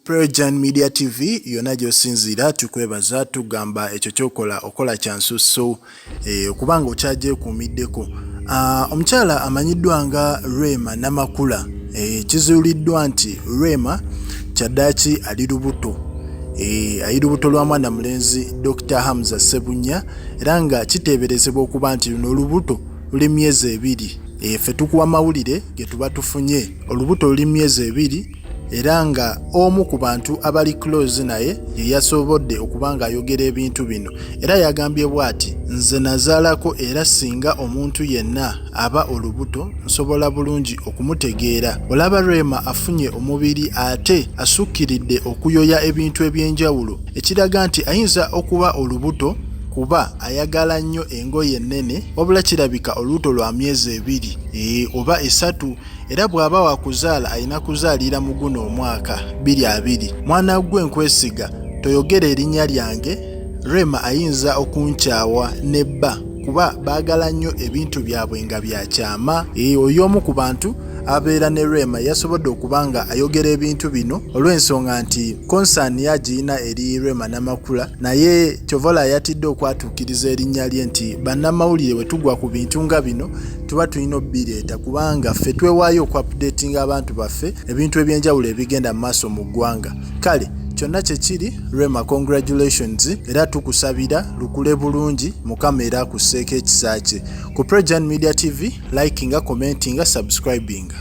Prejan Media TV yona gyosinzira tukwebaza tugamba ekyo kyokola okola kyansusso okubanga okyaje kumiddeko. Omukyala amanyiddwa nga Rema Namakula kizuuliddwa nti Rema kyaddaaki ali lubuto. Ali lubuto lwa mwana mulenzi Dr. Hamza Ssebunya era nga kiteeberezebwa okuba nti luno olubuto luli myezi 2. Ffe tukuwa mawulire ge tuba tufunye olubuto luli myezi 2 era nga omu ku bantu abali close naye ye yasobodde okubanga ayogera ebintu bino era yagambye bw'ati nze nazaalako era singa omuntu yenna aba olubuto nsobola bulungi okumutegeera. Olaba Rema afunye omubiri ate asukkiridde okuyoya ebintu eby'enjawulo ekiraga nti ayinza okuba olubuto kuba ayagala nnyo engoye ennene wabula kirabika olubuto lwa myezi 2 oba 3 era bw'aba wakuzaala alina kuzaalira mu guno omwaka 22. Mwana gwe nkwesiga toyogera erinnya lyange. Rema ayinza okunkyawa nebba kuba baagala nnyo ebintu byabwe nga byakyama. Oyo omu ku bantu abeera ne Rema yasobodde okubanga ayogera ebintu bino olw'ensonga nti konsaani yagirina eri Rema Namakula naye Kyovola yatidde okwatuukiriza erinnya lye nti bannamawulire bwe tugwa ku bintu nga bino tuba tulina obbireeta kubanga ffe twewaayo okwapudeetinga abantu baffe ebintu eby'enjawulo ebigenda mu maaso mu ggwanga. Kale kyonna kyekiri Rema congratulations era tukusabira lukule bulungi Mukama era akusseeko ekisa kye. Ku Prejan Media TV likinga, commentinga, subscribinga.